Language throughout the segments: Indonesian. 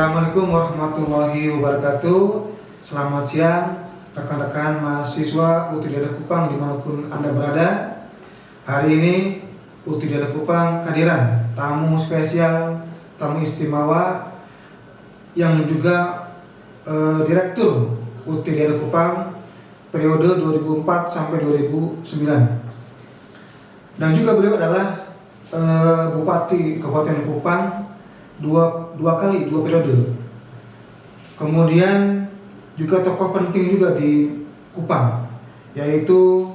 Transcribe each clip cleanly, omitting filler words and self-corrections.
Assalamualaikum warahmatullahi wabarakatuh. Selamat siang rekan-rekan mahasiswa UTD Kupang dimanapun Anda berada. Hari ini UTD Kupang kehadiran tamu spesial, tamu istimewa yang juga Direktur UTD Kupang periode 2004 sampai 2009. Dan juga beliau adalah Bupati Kabupaten Kupang dua periode. Kemudian juga tokoh penting juga di Kupang, yaitu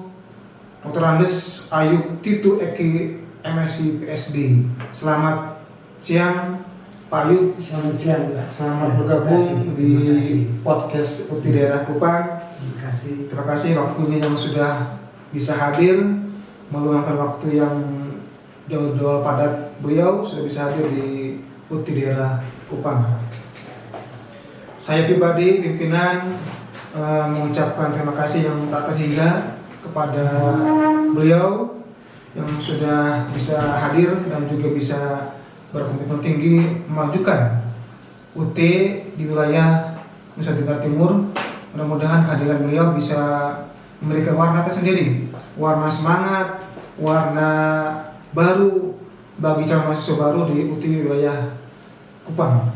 Dr. Andes Ayub Tito Eki MSc PhD. Selamat siang Pak Ayub. Selamat siang Pak. Selamat bergabung di podcast UTD Daerah Kupang. Terima kasih waktunya yang sudah bisa hadir, meluangkan waktu yang jauh-jauh padat beliau sudah bisa hadir di UTD Daerah Kupang. Saya pribadi pimpinan mengucapkan terima kasih yang tak terhingga kepada beliau yang sudah bisa hadir dan juga bisa berkomitmen tinggi memajukan UT di wilayah Nusa Tenggara Timur. Mudah-mudahan kehadiran beliau bisa memberikan warna tersendiri, warna semangat, warna baru bagi calon mahasiswa baru di UT wilayah Kupang.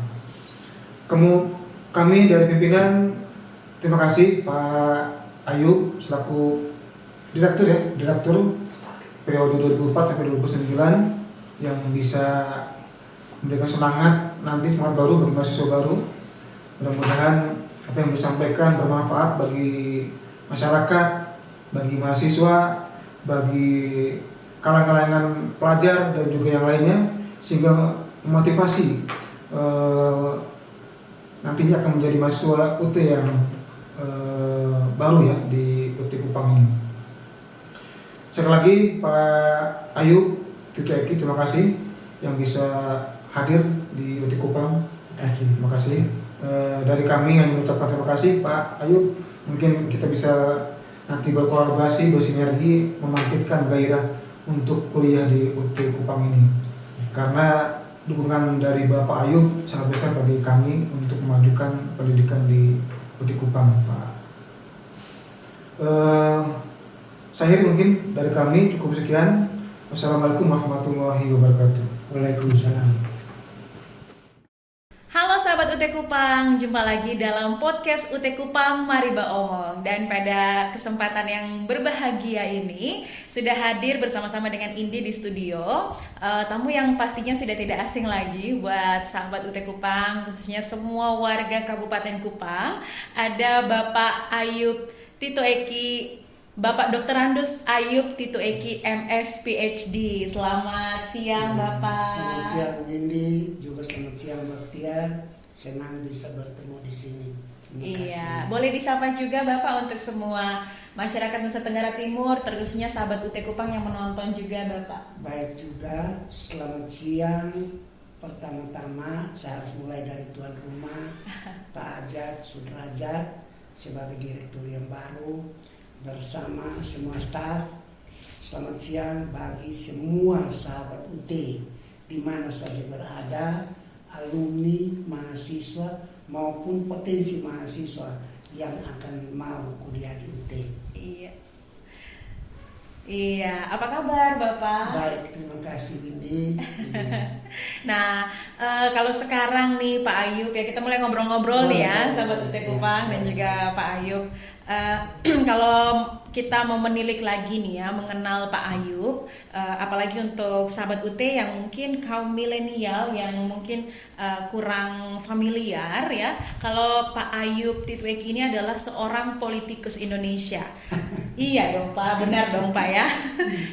Kami dari pimpinan terima kasih Pak Ayub selaku direktur periode 2004 sampai 2009 yang bisa memberikan semangat baru bagi mahasiswa baru. Mudah-mudahan apa yang disampaikan bermanfaat bagi masyarakat, bagi mahasiswa, bagi kalangan pelajar dan juga yang lainnya, sehingga memotivasi nantinya akan menjadi mahasiswa UT yang baru ya di UT Kupang ini. Sekali lagi Pak Ayub Tito Eki, terima kasih yang bisa hadir di UT Kupang. Terima kasih. Dari kami yang mengucapkan terima kasih Pak Ayub. Mungkin kita bisa nanti berkolaborasi, bersinergi, membangkitkan gairah untuk kuliah di UT Kupang ini. Karena dukungan dari Bapak Ayub sangat besar bagi kami untuk memajukan pendidikan di UT Kupang, Pak. Saya mungkin dari kami cukup sekian. Wassalamualaikum warahmatullahi wabarakatuh. Waalaikumsalam. Halo sahabat UT Kupang, jumpa lagi dalam podcast UT Kupang Mari Baomong. Dan pada kesempatan yang berbahagia ini sudah hadir bersama-sama dengan Indi di studio, tamu yang pastinya sudah tidak asing lagi buat sahabat UT Kupang, khususnya semua warga Kabupaten Kupang. Ada Bapak Ayub Tito Eki, Bapak Dr. Andes Ayub Tito Eki MS PhD. Selamat siang Bapak. Selamat siang Indi, juga selamat siang Baktiar. Senang bisa bertemu di sini. Iya, boleh disapa juga Bapak untuk semua masyarakat Nusa Tenggara Timur, terkhususnya sahabat UT Kupang yang menonton juga Bapak. Baik juga, selamat siang. Pertama-tama saya harus mulai dari tuan rumah Pak Ajat Sudrajat sebagai direktur yang baru bersama semua staf. Selamat siang bagi semua sahabat UT di mana saja berada, alumni, mahasiswa maupun potensi mahasiswa yang akan mau kuliah di UT. Iya, apa kabar Bapak? Baik, terima kasih Windy. Nah, kalau sekarang nih Pak Ayub ya, kita mulai ngobrol-ngobrol nih ya, sahabat UT Kupang dan juga Pak Ayub. Kalau kita mau menilik lagi nih ya, mengenal Pak Ayub, apalagi untuk sahabat UT yang mungkin kaum milenial yang mungkin kurang familiar ya, kalau Pak Ayub Tito Eki ini adalah seorang politikus Indonesia. Iya dong Pak, benar dong Pak ya.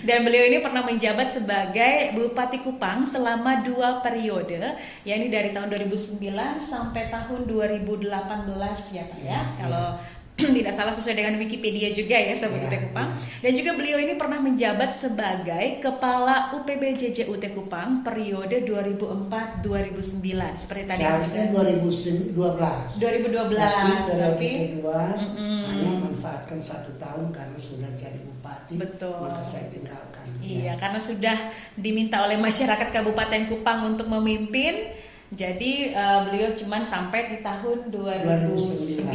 Dan beliau ini pernah menjabat sebagai Bupati Kupang selama 2 periode, yakni dari tahun 2009 sampai tahun 2018 ya Pak ya. Kalau tidak salah sesuai dengan Wikipedia juga ya sahabat UT Kupang. Dan juga beliau ini pernah menjabat sebagai Kepala UPBJJ UT Kupang periode 2004-2009 seperti tadi seharusnya 2012. Tapi kedua hanya manfaatkan 1 tahun karena sudah jadi bupati. Betul. Maka saya tinggalkan. Iya, karena sudah diminta oleh masyarakat Kabupaten Kupang untuk memimpin Jadi beliau cuman sampai di tahun 2009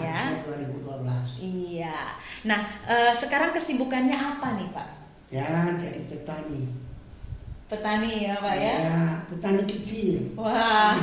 ya. 2012. Iya. Nah, sekarang kesibukannya apa nih Pak? Ya, jadi petani. Petani ya Pak ya? Ya, petani kecil. Wah.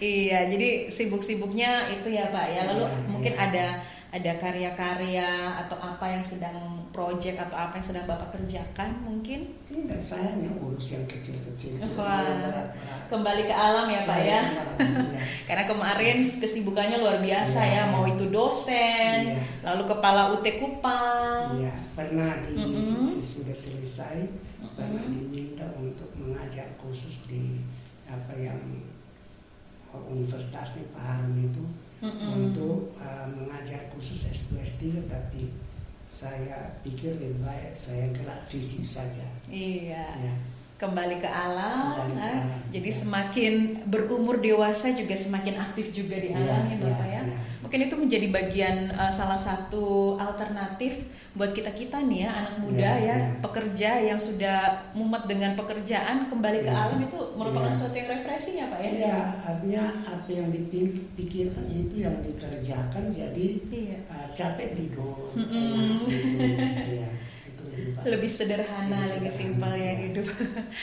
Iya, jadi sibuk-sibuknya itu ya Pak ya. Lalu Iya, mungkin iya. ada karya-karya atau apa yang sedang project atau apa yang sedang Bapak kerjakan mungkin? Tidak, saya yang urus yang kecil-kecil. Wah. Yang berat-berat. Kembali ke alam ya Pak ya. Iya. Karena kemarin kesibukannya luar biasa Iya, ya, mau iya. itu dosen, Iya. lalu kepala UT Kupang. Iya, pernah sudah selesai, pernah diminta untuk mengajar khusus di apa yang universitasnya Pak Harun itu untuk mengajar khusus S2 S3, tapi saya pikir lebih baik saya gerak fisik saja. Iya. Ya. Kembali ke alam. Kembali ke alam. Jadi Ya. semakin berumur dewasa juga semakin aktif juga di Iya, alam ya Bapak iya, ya. iya. Mungkin itu menjadi bagian salah satu alternatif buat kita-kita nih ya, anak muda Iya, ya, iya. pekerja yang sudah mumet dengan pekerjaan, kembali ke Iya. alam itu merupakan Iya. suatu yang refreshing ya Pak ya. Iya, artinya apa yang dipikirkan itu yang dikerjakan, jadi Iya. capek tidur, enak tidur. Iya, itu lebih baik. Lebih sederhana, Lebih lebih sederhana, simpel ya ya. hidup.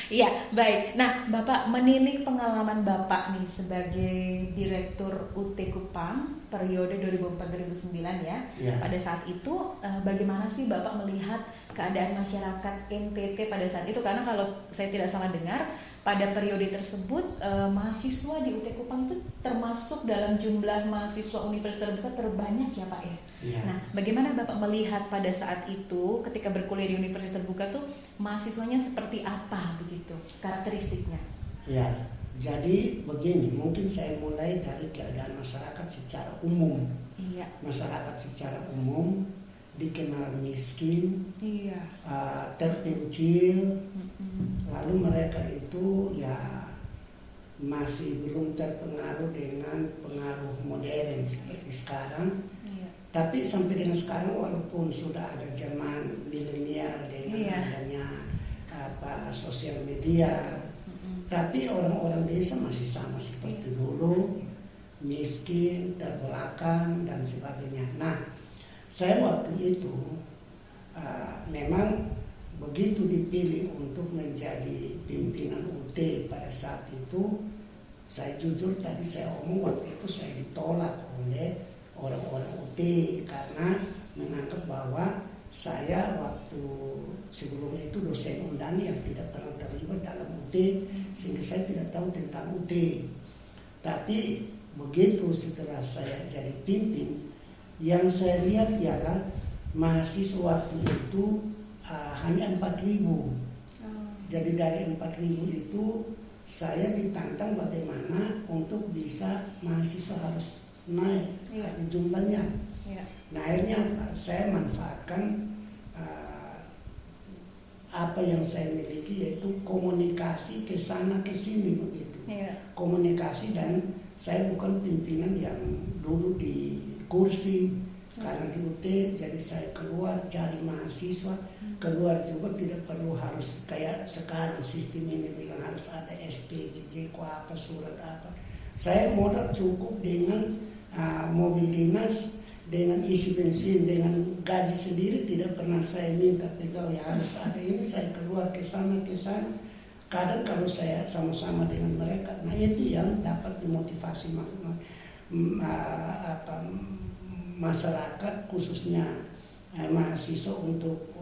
Iya, baik. Nah, Bapak menilik pengalaman Bapak nih sebagai Direktur UT Kupang periode 2004-2009 ya. Ya. Pada saat itu bagaimana sih Bapak melihat keadaan masyarakat NTT pada saat itu? Karena kalau saya tidak salah dengar, pada periode tersebut mahasiswa di UT Kupang itu termasuk dalam jumlah mahasiswa universitas terbuka terbanyak ya Pak ya. Iya. Nah, bagaimana Bapak melihat pada saat itu ketika berkuliah di universitas terbuka tuh mahasiswanya seperti apa begitu karakteristiknya? Ya, jadi begini, mungkin saya mulai dari keadaan masyarakat secara umum. Iya. Masyarakat secara umum dikenal miskin, Iya. terpencil, lalu mereka itu ya masih belum terpengaruh dengan pengaruh modern seperti sekarang. Iya. Tapi sampai dengan sekarang walaupun sudah ada zaman milenial dengan Iya. adanya sosial media, tapi orang-orang desa masih sama seperti dulu, miskin, terbelakang dan sebagainya. Nah, saya waktu itu memang begitu dipilih untuk menjadi pimpinan UT pada saat itu, saya jujur tadi saya omong waktu itu saya ditolak oleh orang-orang UT karena menganggap bahwa saya waktu sebelum itu dosen undani yang tidak pernah terlibat dalam UT, sehingga saya tidak tahu tentang UT. Tapi begitu setelah saya jadi pimpin, yang saya lihat ialah mahasiswa waktu itu hanya 4.000. Jadi dari 4.000 itu saya ditantang bagaimana untuk bisa mahasiswa harus naik jumlahnya. Iya. Nah, akhirnya saya manfaatkan apa yang saya miliki, yaitu komunikasi ke sana ke sini begitu. Iya. Komunikasi, dan saya bukan pimpinan yang duduk di kursi karena di UT, jadi saya keluar cari mahasiswa, keluar juga tidak perlu harus kayak sekarang sistem ini bilang harus ada SPJJ apa surat apa. Saya modal cukup dengan mobil dinas, dengan isi bensin, dengan gaji sendiri, tidak pernah saya minta pegawai harus ada ini. Saya keluar ke sana ke sana. Kadang kalau saya sama-sama dengan mereka, nah itu yang dapat dimotivasi masyarakat khususnya mahasiswa untuk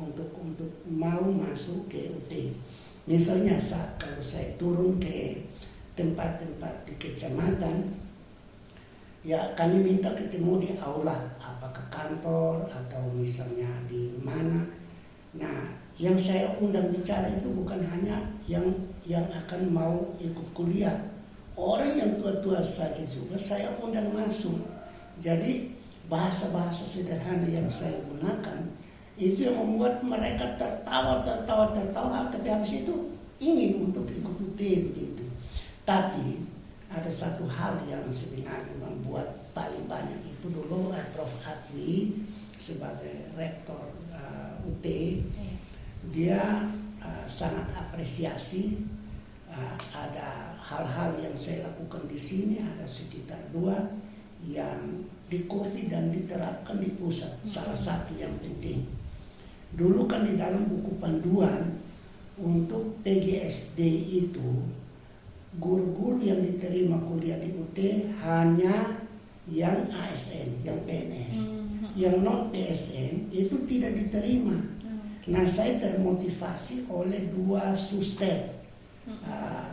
mau masuk ke UT. Misalnya saat kalau saya turun ke tempat-tempat di kecamatan, ya kami minta ketemu di aula, apakah kantor atau misalnya di mana. Nah, yang saya undang bicara itu bukan hanya yang akan mau ikut kuliah, orang yang tua-tua saja juga saya undang masuk. Jadi bahasa-bahasa sederhana yang saya gunakan itu yang membuat mereka tertawa, tapi habis itu ingin untuk ikut UT begitu. Tapi ada satu hal yang sebenarnya membuat paling banyak itu dulu Prof. Adwi sebagai rektor UT, dia sangat apresiasi ada hal-hal yang saya lakukan di sini, ada sekitar 2 yang dikopi dan diterapkan di pusat. Salah satu yang penting, dulu kan di dalam buku panduan untuk PGSD itu, guru-guru yang diterima kuliah di UT hanya yang ASN, yang PNS. Yang non PSN itu tidak diterima. Nah, saya termotivasi oleh 2 suster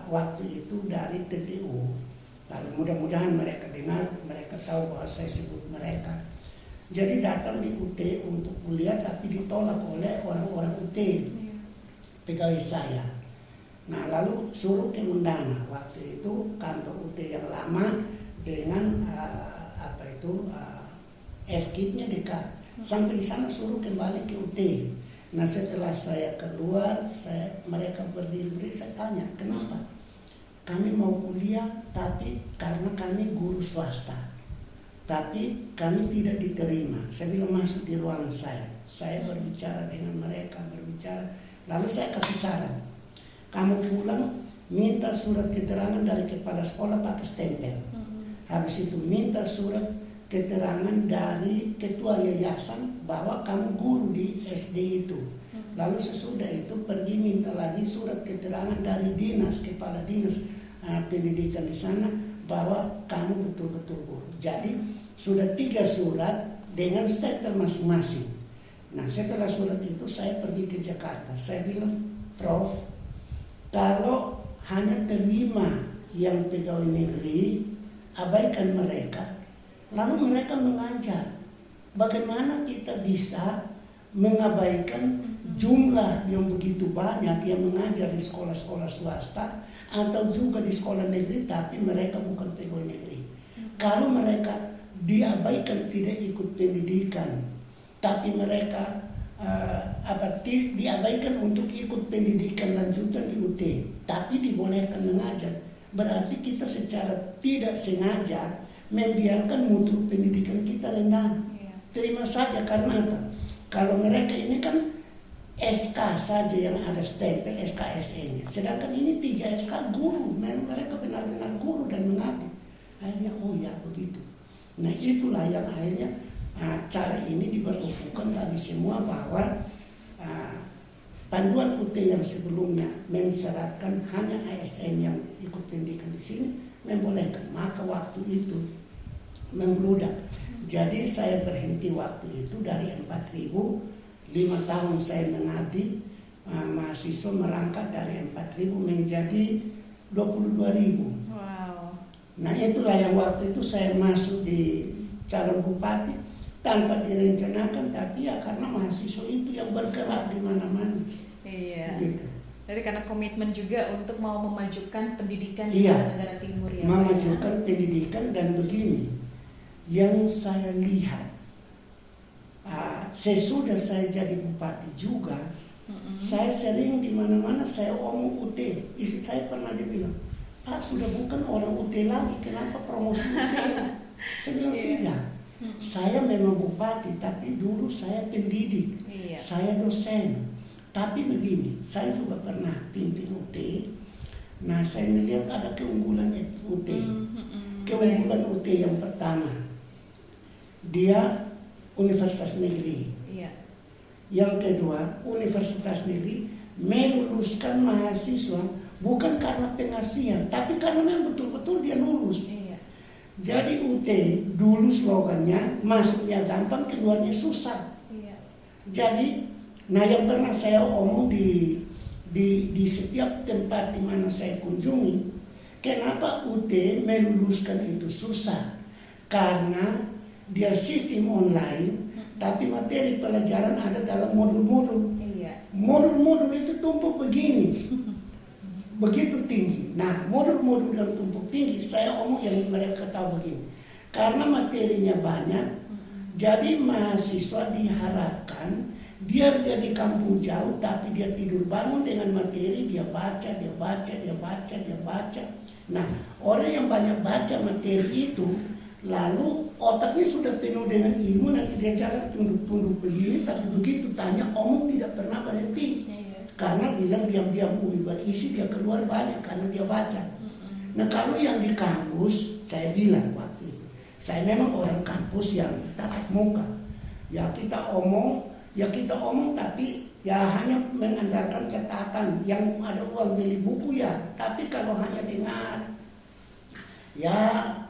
waktu itu dari TTU. Lalu mudah-mudahan mereka dengar, mereka tahu bahwa saya sebut mereka. Jadi datang di UT untuk kuliah tapi ditolak oleh orang-orang UT, pegawai saya. Nah, lalu suruh ke Mendana. Waktu itu kantor UT yang lama dengan FKIP-nya dekat. Sampai di sana suruh kembali ke UT. Nah, setelah saya keluar, mereka berdiri, saya tanya, kenapa? Kami mau kuliah, tapi karena kami guru swasta, tapi kami tidak diterima. Saya bilang masuk di ruangan saya berbicara dengan mereka, lalu saya kasih saran, kamu pulang minta surat keterangan dari kepala sekolah pakai stempel. Habis itu minta surat keterangan dari ketua yayasan bahwa kamu guru di SD itu. Lalu sesudah itu pergi minta lagi surat keterangan dari kepala dinas pendidikan di sana bahwa kamu betul-betul guru. Jadi sudah 3 surat dengan stempel masing-masing. Nah, setelah surat itu saya pergi ke Jakarta. Saya bilang, Prof, kalau hanya terima yang pegawai negeri, abaikan mereka, lalu mereka mengajar. Bagaimana kita bisa mengabaikan jumlah yang begitu banyak yang mengajar di sekolah-sekolah swasta atau juga di sekolah negeri tapi mereka bukan pegawai negeri. Kalau mereka diabaikan tidak ikut pendidikan tapi mereka diabaikan untuk ikut pendidikan lanjutan di UT tapi dibolehkan mengajar, berarti kita secara tidak sengaja membiarkan mutu pendidikan kita rendah. Terima saja, karena apa? Kalau mereka ini kan SK saja yang ada stempel SKSN-nya, sedangkan ini 3 SK guru, mereka benar-benar guru dan mengabdi. Akhirnya oh ya begitu. Nah, itulah yang akhirnya cara ini diberlakukan bagi semua, bahwa panduan UT yang sebelumnya mensyaratkan hanya ASN yang ikut pendidikan di sini membolehkan, maka waktu itu membludak. Jadi saya berhenti waktu itu dari 4.000, 5 tahun saya mengabdi, mahasiswa merangkak dari 4.000 menjadi 22.000. Wow. Nah, itulah yang waktu itu saya masuk di calon bupati tanpa direncanakan, tapi ya karena mahasiswa itu yang bergerak di mana-mana. Iya. Gitu. Jadi karena komitmen juga untuk mau memajukan pendidikan di Nusa Tenggara Timur ya. Memajukan pendidikan. Dan begini, yang saya lihat sesudah saya jadi bupati juga, saya sering di mana-mana saya omong UT. Istri saya pernah dibilang, Pak sudah bukan orang UT lagi, kenapa promosi UT? Saya bilang tidak. Saya memang bupati, tapi dulu saya pendidik, saya dosen. Tapi begini, saya juga pernah pimpin UT. Nah, saya melihat ada keunggulan UT. Keunggulan UT yang pertama, dia universitas negeri. Yang kedua, universitas negeri meluluskan mahasiswa bukan karena pengasihan, tapi karena memang betul-betul dia lulus. Jadi UT dulu slogannya masuknya gampang, keluarnya susah. Jadi, nah yang pernah saya omong di setiap tempat di mana saya kunjungi, kenapa UT meluluskan itu susah? Karena dia sistem online, tapi materi pelajaran ada dalam modul-modul. Modul-modul itu tumpuk begini, begitu tinggi. Nah, modul-modul yang tumpuk tinggi, saya omong yang mereka tahu begini, karena materinya banyak, jadi mahasiswa diharapkan biar dia di kampung jauh, tapi dia tidur bangun dengan materi, dia baca. Nah, orang yang banyak baca materi itu, lalu otaknya sudah penuh dengan ilmu, nanti dia jalan tunduk-tunduk begini, tapi begitu tanya omong tidak pernah berhenti. karena bilang diam-diam UBI berisi dia keluar banyak karena dia baca. Nah kalau yang di kampus saya bilang waktu itu, saya memang orang kampus yang tatap muka. Ya kita omong tapi ya hanya mengandalkan catatan, yang ada uang beli buku ya. Tapi kalau hanya dengar, ya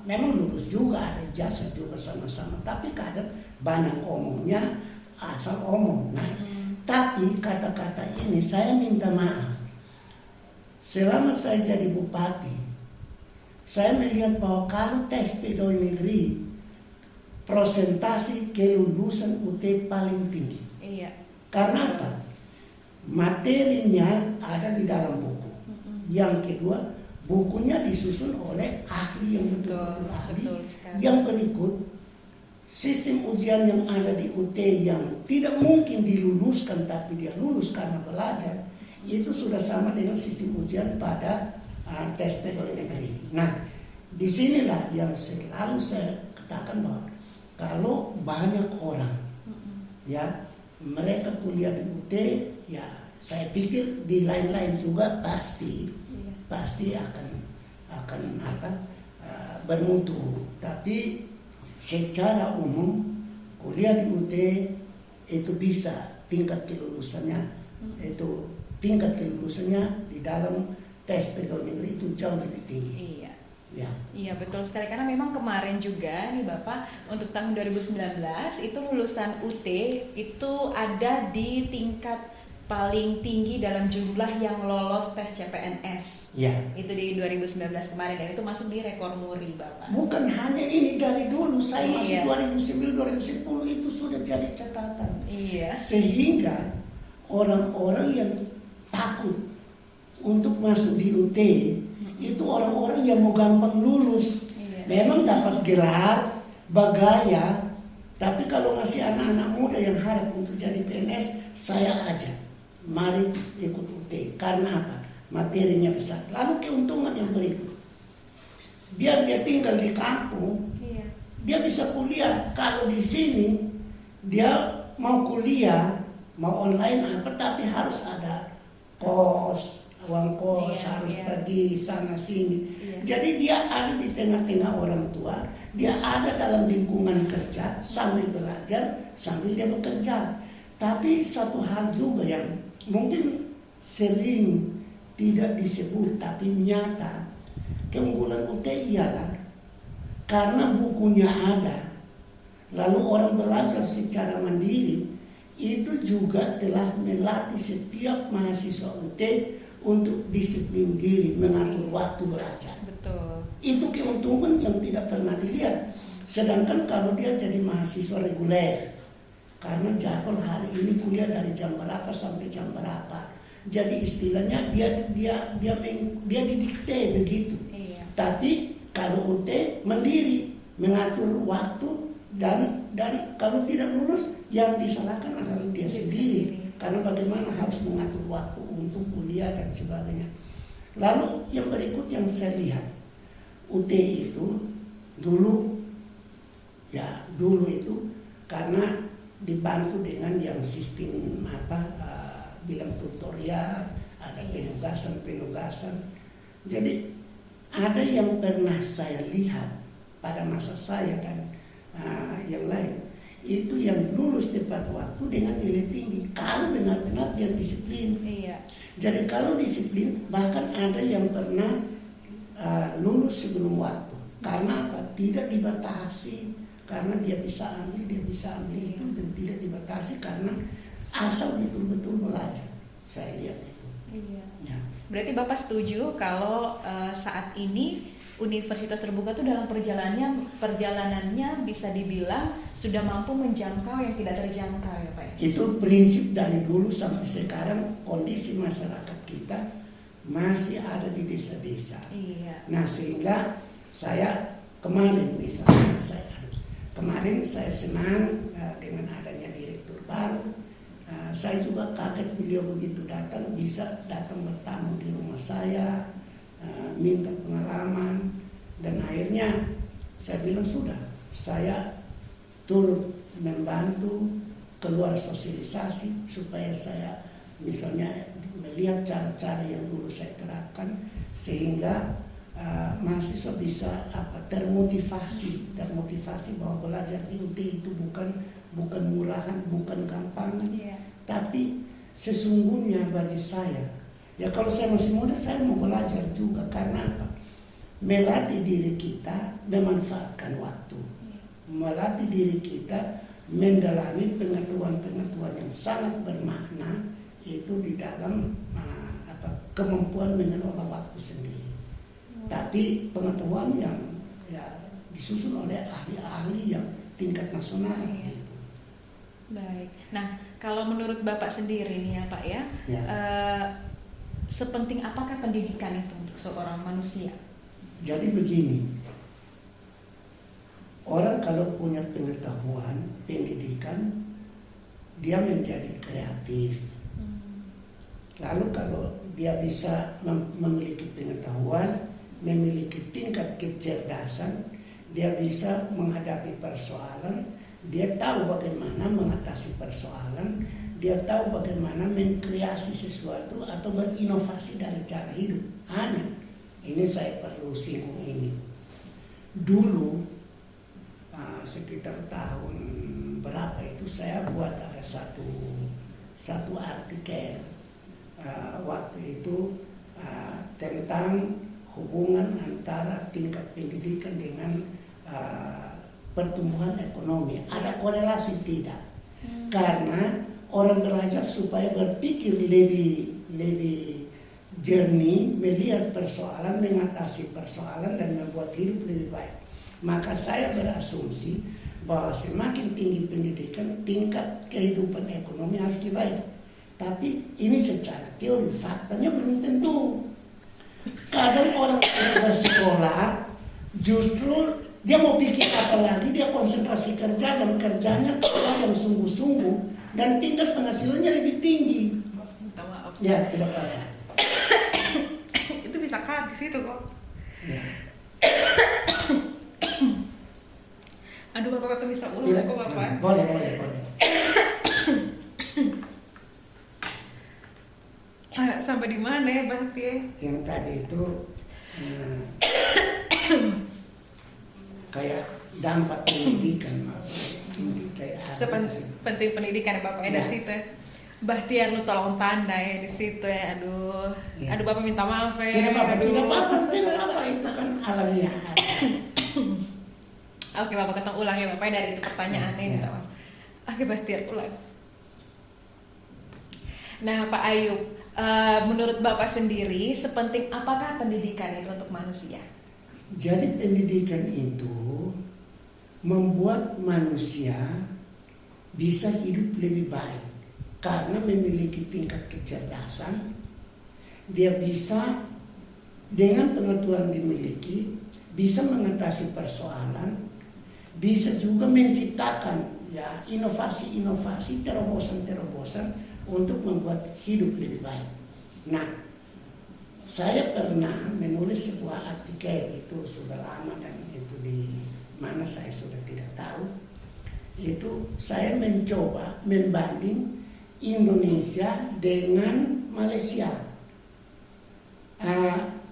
memang lulus juga, ada jasa juga sama-sama. Tapi kadang banyak omongnya, asal omong. Nah, tapi kata-kata ini saya minta maaf. Selama saya jadi bupati, saya melihat bahwa kalau tes pegawai negeri, prosentasi kelulusan UT paling tinggi. Iya. Karena apa? Materinya ada di dalam buku. Yang kedua, bukunya disusun oleh ahli yang betul-betul ahli. Yang berikut, sistem ujian yang ada di UT yang tidak mungkin diluluskan tapi dia lulus karena belajar, itu sudah sama dengan sistem ujian pada tes pegawai negeri. Nah, disinilah yang selalu saya katakan bahwa kalau banyak orang ya mereka kuliah di UT, ya saya pikir di lain-lain juga pasti akan bermutu. Tapi secara umum kuliah di UT itu bisa tingkat kelulusannya di dalam tes pegawai negeri itu jauh lebih tinggi. Iya. Ya. Iya betul sekali, karena memang kemarin juga nih Bapak untuk tahun 2019 itu lulusan UT itu ada di tingkat paling tinggi dalam jumlah yang lolos tes CPNS. Ya. Itu di 2019 kemarin dan itu masuk di rekor muri Bapak. Bukan hanya ini, dari dulu saya masih Iya. 2009 2010 itu sudah jadi catatan. Iya. Sehingga orang-orang yang takut untuk masuk di UT itu orang-orang yang mau gampang lulus. Iya. Memang dapat gelar, bagaya, tapi kalau masih anak-anak muda yang harap untuk jadi PNS, saya ajak, mari ikut UT. Karena apa? Materinya besar. Lalu keuntungan yang berikut, biar dia tinggal di kampung, Iya. dia bisa kuliah. Kalau di sini dia mau kuliah, mau online apa, tapi harus ada kos, uang kos, harus pergi sana sini. Jadi dia ada di tengah-tengah orang tua, dia ada dalam lingkungan kerja sambil belajar, sambil dia bekerja. Tapi satu hal juga yang mungkin sering tidak disebut tapi nyata, keunggulan UT ialah karena bukunya ada, lalu orang belajar secara mandiri, itu juga telah melatih setiap mahasiswa UT untuk disiplin diri, mengatur waktu belajar. Betul. Itu keuntungan yang tidak pernah dilihat. Sedangkan kalau dia jadi mahasiswa reguler, karena jadwal hari ini kuliah dari jam berapa sampai jam berapa, jadi istilahnya dia didikte begitu. Iya. Tapi kalau UT mandiri, mengatur waktu dan kalau tidak lulus yang disalahkan adalah dia sendiri. Karena bagaimana harus mengatur waktu untuk kuliah dan sebagainya. Lalu yang berikut yang saya lihat, UT itu dulu itu karena dibantu dengan yang sistem bilang tutorial, ada penugasan. Jadi ada yang pernah saya lihat pada masa saya dan yang lain, itu yang lulus tepat waktu dengan nilai tinggi kalau benar-benar dia disiplin. Iya. Jadi kalau disiplin, bahkan ada yang pernah lulus sebelum waktu. Karena apa? Tidak dibatasi, karena dia bisa ambil itu, dan tidak dibatasi karena asal betul-betul belajar. Saya lihat itu. Iya. Ya. Berarti Bapak setuju kalau saat ini Universitas Terbuka itu dalam perjalanannya bisa dibilang sudah mampu menjangkau yang tidak terjangkau ya Pak? Itu prinsip dari dulu sampai sekarang. Kondisi masyarakat kita masih ada di desa-desa. Iya. Nah sehingga saya kemarin saya senang dengan adanya direktur baru. Saya juga kaget beliau begitu bisa datang bertamu di rumah saya, minta pengalaman, dan akhirnya saya bilang sudah, saya turut membantu keluar sosialisasi supaya saya misalnya melihat cara-cara yang dulu saya terapkan sehingga mahasiswa bisa termotivasi bahwa belajar di UT itu bukan murahan, bukan gampangan, tapi sesungguhnya bagi saya, ya kalau saya masih muda saya mau belajar juga. Karena apa? Melatih diri kita memanfaatkan waktu, melatih diri kita mendalami pengetahuan-pengetahuan yang sangat bermakna itu di dalam kemampuan mengelola waktu sendiri. Tapi pengetahuan yang disusun oleh ahli-ahli yang tingkat nasional gitu. Baik. Nah, kalau menurut Bapak sendiri nih ya Pak ya, sepenting apakah pendidikan itu untuk seorang manusia? Jadi begini, orang kalau punya pengetahuan, pendidikan, dia menjadi kreatif. Lalu kalau dia bisa memiliki pengetahuan, memiliki tingkat kecerdasan, dia bisa menghadapi persoalan, dia tahu bagaimana mengatasi persoalan, dia tahu bagaimana mengkreasi sesuatu atau berinovasi dari cara hidup. Hanya ini saya perlu singgung ini. Dulu sekitar tahun berapa itu saya buat ada satu artikel waktu itu tentang hubungan antara tingkat pendidikan dengan pertumbuhan ekonomi. Ada korelasi tidak? Karena orang belajar supaya berpikir lebih jernih, melihat persoalan, mengatasi persoalan dan membuat hidup lebih baik. Maka saya berasumsi bahwa semakin tinggi pendidikan, tingkat kehidupan ekonomi harus lebih baik. Tapi ini secara teori, faktanya belum tentu. Kadang orang bersekolah justru dia mau pikir apa lagi, dia konsentrasi kerja dan kerjanya yang sungguh-sungguh dan tingkat penghasilannya lebih tinggi. Minta maaf. Ya, tidak apa-apa. Itu bisa kan di situ kok. Ya. Aduh Bapak kata bisa ulang kok Bapak. Boleh. Sampai di mana ya berarti? Yang tadi itu kayak dampak pendidikan, penting pendidikan ya Bapak ya dari situ. Bahtiar lu tolong tanda ya di situ ya. Aduh Bapak minta maaf ya. Tidak apa-apa itu kan alamiah. Oke Bapak ketemu ulang ya Bapak dari itu pertanyaannya minta maaf. Oke Bahtiar ulang. Nah Pak Ayub, menurut Bapak sendiri sepenting apakah pendidikan itu untuk manusia? Jadi pendidikan itu membuat manusia bisa hidup lebih baik karena memiliki tingkat kecerdasan. Dia bisa dengan pengetahuan dimiliki bisa mengatasi persoalan, bisa juga menciptakan inovasi-inovasi, terobosan-terobosan untuk membuat hidup lebih baik. Nah, saya pernah menulis sebuah artikel, itu sudah lama dan itu di mana saya sudah tidak tahu. Itu saya mencoba membanding Indonesia dengan Malaysia.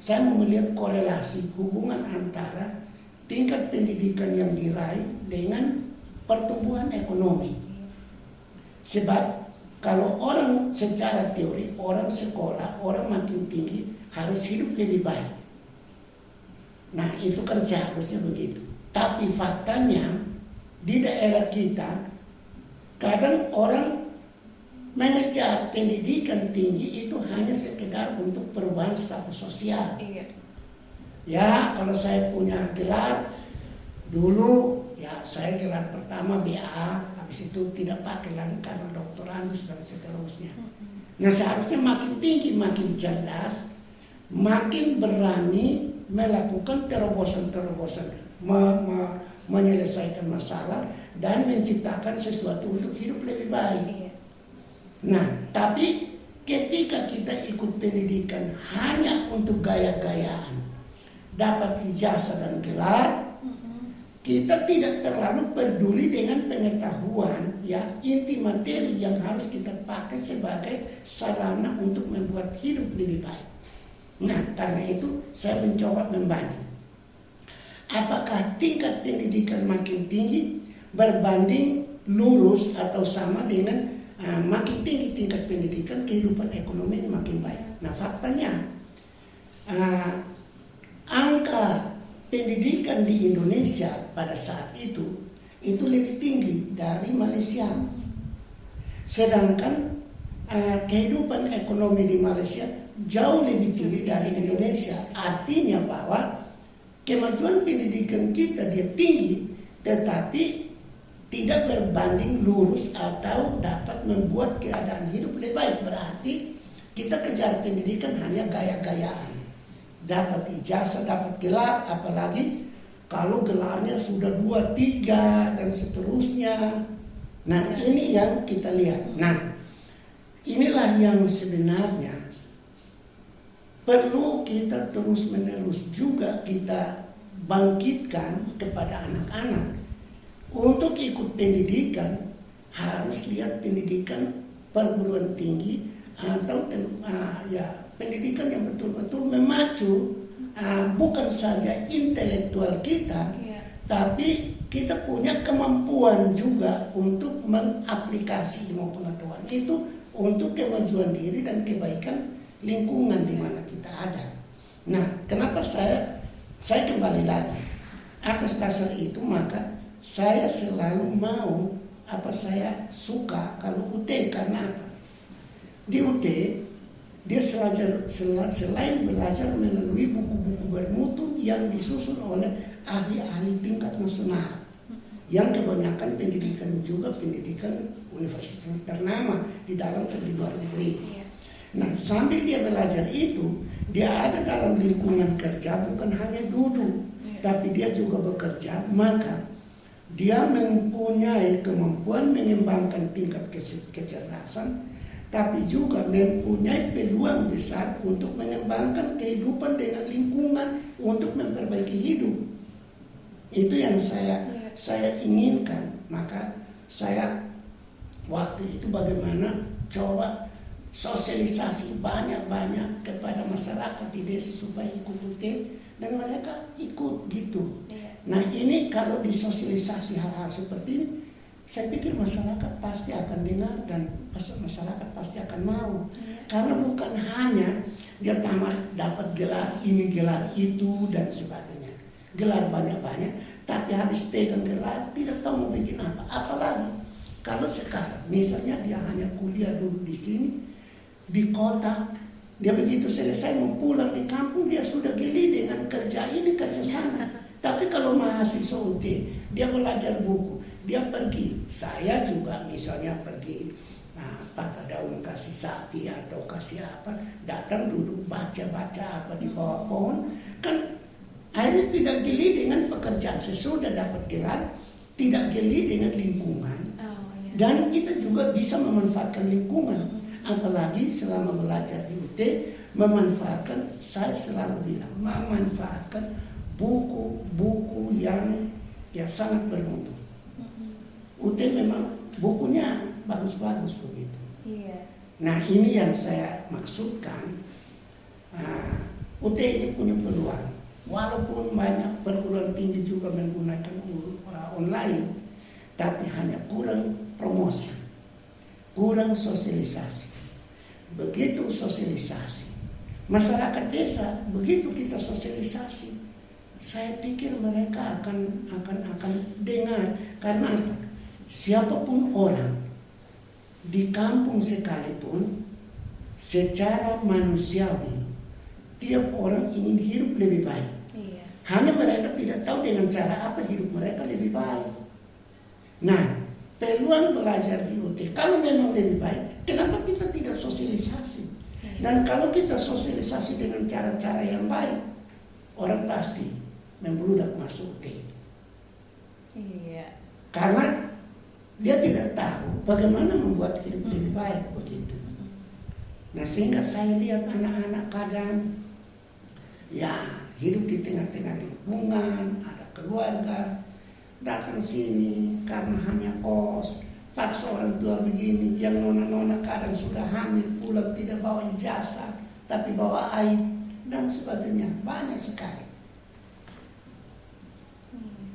Saya mau melihat korelasi hubungan antara tingkat pendidikan yang diraih dengan pertumbuhan ekonomi. Sebab kalau orang secara teori, orang sekolah, orang makin tinggi harus hidup lebih baik. Nah itu kan seharusnya begitu. Tapi faktanya di daerah kita kadang orang mengejar pendidikan tinggi itu hanya sekedar untuk perubahan status sosial. Iya. Ya kalau saya punya gelar dulu, ya saya gelar pertama BA, habis itu tidak pakai lagi karena doktorandus dan seterusnya. Nah seharusnya makin tinggi, makin cerdas, makin berani melakukan terobosan-terobosan, menyelesaikan masalah dan menciptakan sesuatu untuk hidup lebih baik. Iya. Nah, tapi ketika kita ikut pendidikan hanya untuk gaya-gayaan, dapat ijazah dan gelar, kita tidak terlalu peduli dengan pengetahuan ya inti materi yang harus kita pakai sebagai sarana untuk membuat hidup lebih baik. Nah, karena itu saya mencoba membanding. Apakah tingkat pendidikan makin tinggi berbanding lurus atau sama dengan makin tinggi tingkat pendidikan, kehidupan ekonomi ini makin baik. Nah, faktanya angka pendidikan di Indonesia pada saat itu lebih tinggi dari Malaysia. Sedangkan kehidupan ekonomi di Malaysia jauh lebih tinggi dari Indonesia. Artinya bahwa kemajuan pendidikan kita dia tinggi, tetapi tidak berbanding lurus atau dapat membuat keadaan hidup lebih baik. Berarti kita kejar pendidikan hanya gaya-gayaan. Dapat ijazah, dapat gelar, apalagi kalau gelarnya sudah 2, 3 dan seterusnya. Nah, ini yang kita lihat. Nah, inilah yang sebenarnya perlu kita terus-menerus juga kita bangkitkan kepada anak-anak. Untuk ikut pendidikan harus lihat pendidikan perguruan tinggi atau pendidikan yang betul-betul memacu bukan saja intelektual kita, tapi kita punya kemampuan juga untuk mengaplikasi ilmu pengetahuan itu untuk kemajuan diri dan kebaikan lingkungan di mana kita ada. Nah, kenapa saya kembali lagi atas dasar itu, maka saya selalu mau saya suka kalau UT. Karena apa? Di UT dia selain belajar melalui buku-buku bermutu yang disusun oleh ahli-ahli tingkat nasional, yang kebanyakan pendidikan juga pendidikan universitas ternama di dalam dan di luar negeri. Nah, sambil dia belajar itu, dia ada dalam lingkungan kerja, bukan hanya duduk, tapi dia juga bekerja. Maka dia mempunyai kemampuan mengembangkan tingkat kecerdasan, tapi juga mempunyai peluang besar untuk mengembangkan kehidupan dengan lingkungan untuk memperbaiki hidup. Itu yang saya inginkan. Maka saya waktu itu bagaimana coba sosialisasi banyak-banyak kepada masyarakat di desa supaya ikut UT, dan mereka ikut gitu. Nah, ini kalau disosialisasi hal-hal seperti ini, saya pikir masyarakat pasti akan dengar dan masyarakat pasti akan mau. Karena bukan hanya dia tamat dapat gelar ini, gelar itu dan sebagainya. Gelar banyak-banyak, tapi habis pegang gelar tidak tahu mau bikin apa. Apalagi kalau sekarang misalnya dia hanya kuliah dulu di sini, di kota, dia begitu selesai mau pulang di kampung, dia sudah geli dengan kerja ini, kerja sana. Tapi kalau mahasiswa UT, dia belajar buku, dia pergi. Saya juga misalnya pergi patah daun kasih sapi atau kasih apa, datang duduk baca-baca apa di bawah pohon, kan akhirnya tidak geli dengan pekerjaan. Sesudah dapat gelar, tidak geli dengan lingkungan. Dan kita juga bisa memanfaatkan lingkungan. Apalagi selama belajar di UT, memanfaatkan, saya selalu bilang, memanfaatkan buku-buku yang sangat bermutu. UT memang bukunya bagus-bagus begitu. Nah, ini yang saya maksudkan. UT ini punya peluang. Walaupun banyak perguruan tinggi juga menggunakan online, tapi hanya kurang promosi, kurang sosialisasi. Begitu sosialisasi, masyarakat desa begitu kita sosialisasi, saya pikir mereka akan dengar. Karena apa? Siapapun orang di kampung sekalipun, secara manusiawi tiap orang ingin hidup lebih baik. Hanya mereka tidak tahu dengan cara apa hidup mereka lebih baik. Nah, peluang belajar di UT kalau memang lebih baik, kenapa kita tidak sosialisasi? Dan kalau kita sosialisasi dengan cara-cara yang baik, orang pasti membludak masuk UT. Karena dia tidak tahu bagaimana membuat hidup lebih baik begitu. Nah, sehingga saya lihat anak-anak kadang hidup di tengah-tengah lingkungan, ada keluarga, datang sini karena hanya kos, paksa orang tua begini, yang nona-nona kadang sudah hamil pulang tidak bawa ijazah tapi bawa aib dan sebagainya, banyak sekali.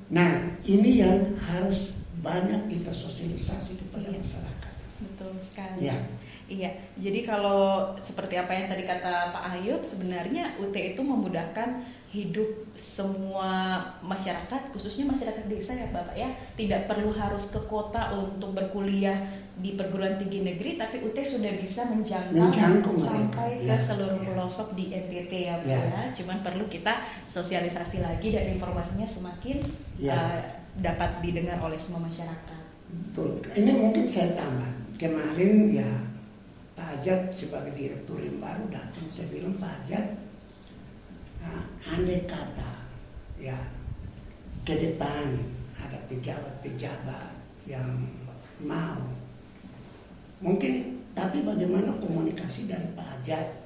Nah, ini yang harus banyak kita sosialisasi kepada masyarakat. Betul sekali. Ya. Iya, jadi kalau seperti apa yang tadi kata Pak Ayub, sebenarnya UT itu memudahkan hidup semua masyarakat, khususnya masyarakat desa ya Bapak ya. Tidak perlu harus ke kota untuk berkuliah di perguruan tinggi negeri, tapi UT sudah bisa menjangkau sampai ke seluruh pelosok di NTT ya Pak ya. Cuman perlu kita sosialisasi lagi dan informasinya semakin dapat didengar oleh semua masyarakat. Betul. Ini mungkin saya tambah. Kemarin ya Pak Ajat sebagai direktur yang baru datang, saya bilang Pak Ajat, andai kata ya ke depan ada pejabat-pejabat yang mau, mungkin, tapi bagaimana komunikasi dari Pak Ajat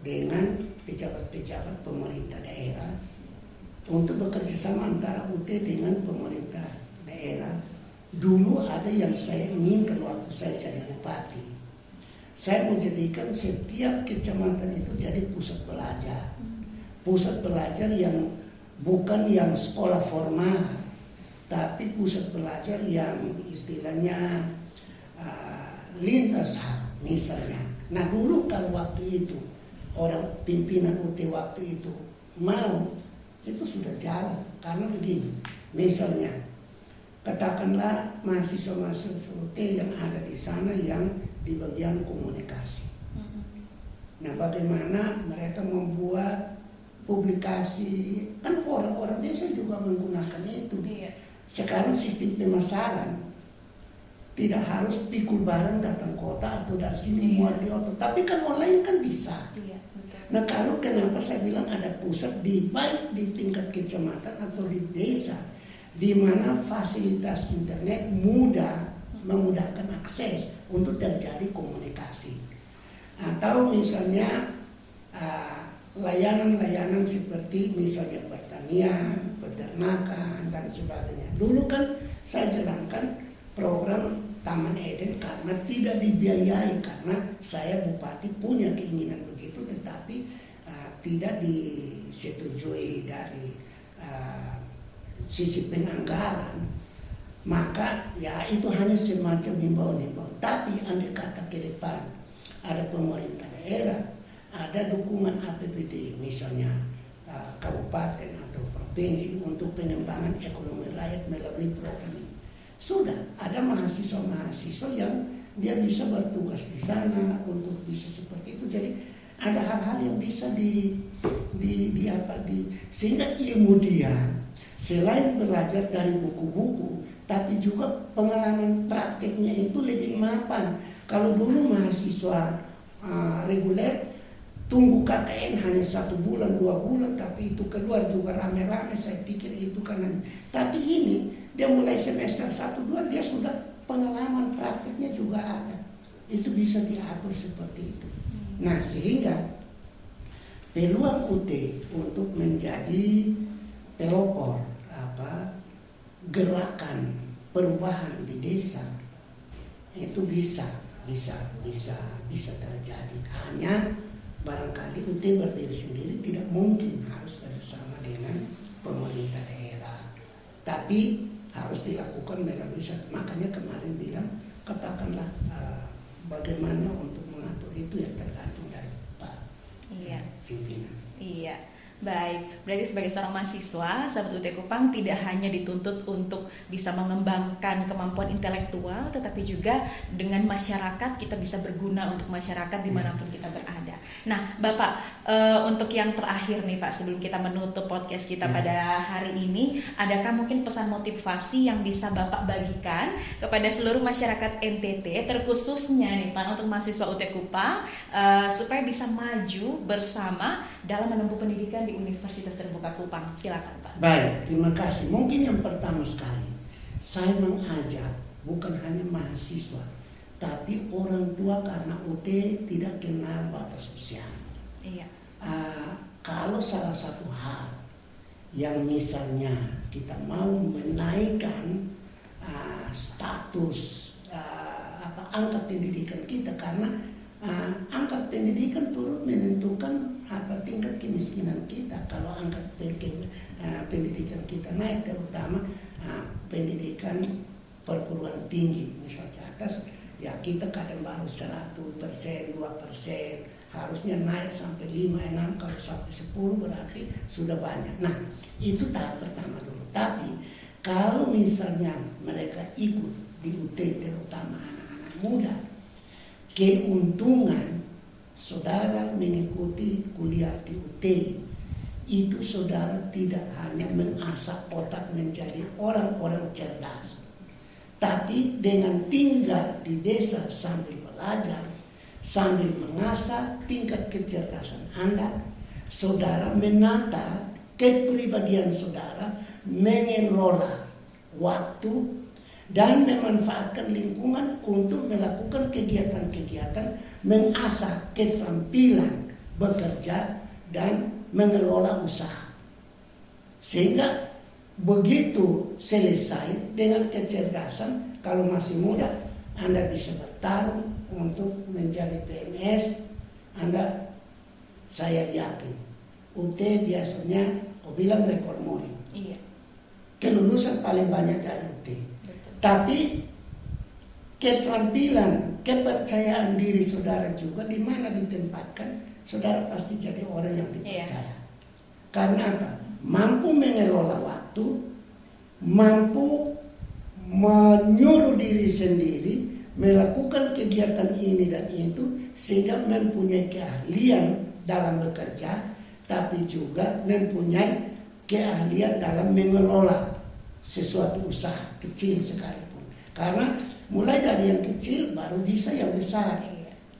dengan pejabat-pejabat pemerintah daerah untuk bekerja sama antara UT dengan pemerintah daerah. Dulu ada yang saya inginkan waktu saya jadi bupati. Saya mau jadikan setiap kecamatan itu jadi pusat belajar. Pusat belajar yang bukan yang sekolah formal, tapi pusat belajar yang istilahnya lintas misalnya. Nah dulu kalau waktu itu orang pimpinan UT waktu itu mau, itu sudah jalan. Karena begini, misalnya katakanlah mahasiswa-mahasiswa UT yang ada di sana yang di bagian komunikasi. Nah bagaimana mereka membuat publikasi, kan orang-orang desa juga menggunakan itu. Sekarang sistem pemasaran tidak harus pikul barang datang kota atau dari sini muat di otot, tapi kan online kan bisa. Nah kalau kenapa saya bilang ada pusat di baik di tingkat kecamatan atau di desa, di mana fasilitas internet mudah, memudahkan akses untuk terjadi komunikasi. Atau misalnya layanan-layanan seperti misalnya pertanian, peternakan dan sebagainya. Dulu kan saya jalankan program Taman Eden karena tidak dibiayai, karena saya bupati punya keinginan begitu, tetapi tidak disetujui dari sisi penganggaran. Maka ya itu hanya semacam himbauan-himbauan. Tapi andai kata ke depan ada pemerintah daerah, ada dukungan APBD misalnya kabupaten atau provinsi untuk pengembangan ekonomi rakyat melalui program ini, sudah ada mahasiswa-mahasiswa yang dia bisa bertugas di sana untuk bisa seperti itu. Jadi ada hal-hal yang bisa sehingga ilmu dia selain belajar dari buku-buku, tapi juga pengalaman prakteknya itu lebih mapan. Kalau dulu mahasiswa reguler tunggu KKN hanya 1 bulan 2 bulan, tapi itu keluar juga rame-rame, saya pikir itu karena. Tapi ini dia mulai semester 1-2 dia sudah pengalaman prakteknya juga ada. Itu bisa diatur seperti itu. Nah sehingga peluang UT untuk menjadi pelopor gerakan perubahan di desa itu bisa terjadi. Hanya barangkali UT berdiri sendiri tidak mungkin, harus bersama dengan pemerintah daerah. Tapi harus dilakukan melalui. Makanya kemarin bilang katakanlah bagaimana untuk mengatur itu yang tergantung dari Pak pimpinan. Iya. Baik, berarti sebagai seorang mahasiswa, sahabat UT Kupang tidak hanya dituntut untuk bisa mengembangkan kemampuan intelektual, tetapi juga dengan masyarakat kita bisa berguna untuk masyarakat dimanapun kita berada. Nah, Bapak, untuk yang terakhir nih Pak, sebelum kita menutup podcast kita pada hari ini, adakah mungkin pesan motivasi yang bisa Bapak bagikan kepada seluruh masyarakat NTT, terkhususnya nih Pak untuk mahasiswa UT Kupang, supaya bisa maju bersama dalam menempuh pendidikan di Universitas Terbuka Kupang? Silakan Pak. Baik, terima kasih. Mungkin yang pertama sekali, saya mengajak bukan hanya mahasiswa, tapi orang tua, karena UT tidak kenal batas usia. Iya. Kalau salah satu hal yang misalnya kita mau menaikkan status angka pendidikan kita, karena angka pendidikan turut menentukan tingkat kemiskinan kita. Kalau angka pendidikan kita naik, terutama pendidikan perguruan tinggi misalnya atas, ya kita kadang baru 100%, 2%, harusnya naik sampai 5, 6, kalau sampai 10 berarti sudah banyak. Nah, itu tahap pertama dulu. Tapi kalau misalnya mereka ikut di UT, terutama anak-anak muda, keuntungan saudara mengikuti kuliah di UT itu, saudara tidak hanya mengasah otak menjadi orang-orang cerdas, tapi dengan tinggal di desa sambil belajar, sambil mengasah tingkat kecerdasan Anda, saudara menata kepribadian saudara, mengelola waktu, dan memanfaatkan lingkungan untuk melakukan kegiatan-kegiatan mengasah keterampilan bekerja dan mengelola usaha. Sehingga begitu selesai dengan kecerdasan, kalau masih muda Anda bisa bertarung untuk menjadi PNS. Saya yakin UT biasanya bilang rekor muri. Iya. Kelulusan paling banyak dari UT. Betul. Tapi keterampilan, kepercayaan diri saudara juga di mana ditempatkan, saudara pasti jadi orang yang dipercaya. Karena apa? Mampu mengelola waktu, mampu menyuruh diri sendiri melakukan kegiatan ini dan itu, sehingga mempunyai keahlian dalam bekerja, tapi juga mempunyai keahlian dalam mengelola sesuatu usaha kecil sekalipun. Karena mulai dari yang kecil baru bisa yang besar.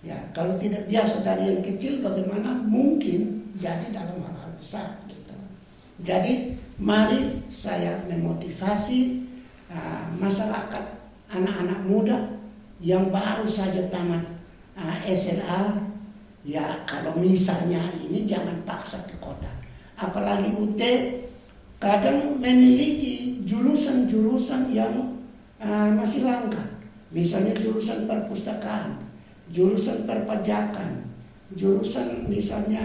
Ya, kalau tidak biasa dari yang kecil, bagaimana mungkin jadi dalam hal besar gitu. Jadi mari saya memotivasi masyarakat, anak-anak muda yang baru saja tamat SLA, ya kalau misalnya ini jangan paksa ke kota. Apalagi UT kadang memiliki jurusan-jurusan yang masih langka. Misalnya jurusan perpustakaan, jurusan perpajakan, jurusan misalnya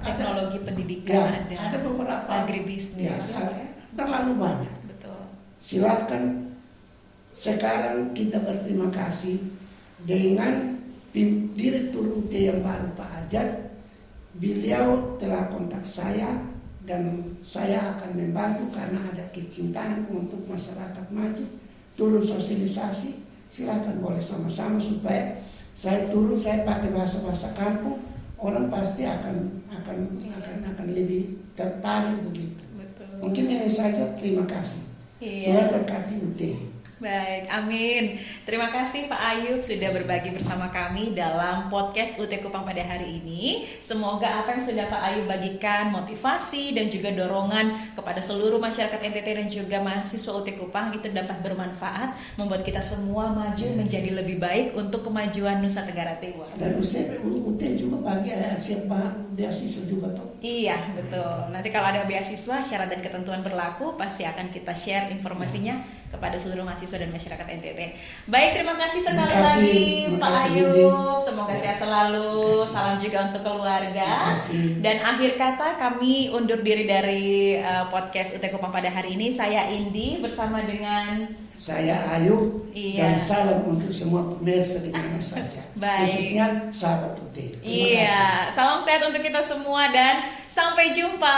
teknologi pendidikan, ada beberapa, agribisnis, terlalu banyak. Betul. Silakan. Sekarang kita berterima kasih dengan Direktur UT yang baru, Pak Ajat. Beliau telah kontak saya dan saya akan membantu karena ada kecintaan untuk masyarakat maju. Turun sosialisasi, silakan boleh sama-sama supaya saya turun, saya pakai bahasa kampung, orang pasti akan lebih tertarik begitu. Betul. Mungkin ini saja, terima kasih. Iya. Tuhan berkati UT. Baik, amin. Terima kasih Pak Ayub sudah berbagi bersama kami dalam podcast UT Kupang pada hari ini. Semoga apa yang sudah Pak Ayub bagikan, motivasi dan juga dorongan kepada seluruh masyarakat NTT dan juga mahasiswa UT Kupang itu dapat bermanfaat, membuat kita semua maju menjadi lebih baik untuk kemajuan Nusa Tenggara Timur. Dan UT juga bagi siapa beasiswa juga toh. Iya, betul. Nanti kalau ada beasiswa, syarat dan ketentuan berlaku, pasti akan kita share informasinya kepada seluruh mahasiswa dan masyarakat NTT. Baik, terima kasih sekali lagi Pak Ayub. Semoga sehat selalu. Salam juga untuk keluarga. Dan akhir kata kami undur diri dari podcast UT Kupang pada hari ini. Saya Indi bersama dengan saya Ayub. Iya. Dan salam untuk semua pemirsa di mana saja. Baik. Khususnya sahabat UT. Iya, salam sehat untuk kita semua dan sampai jumpa.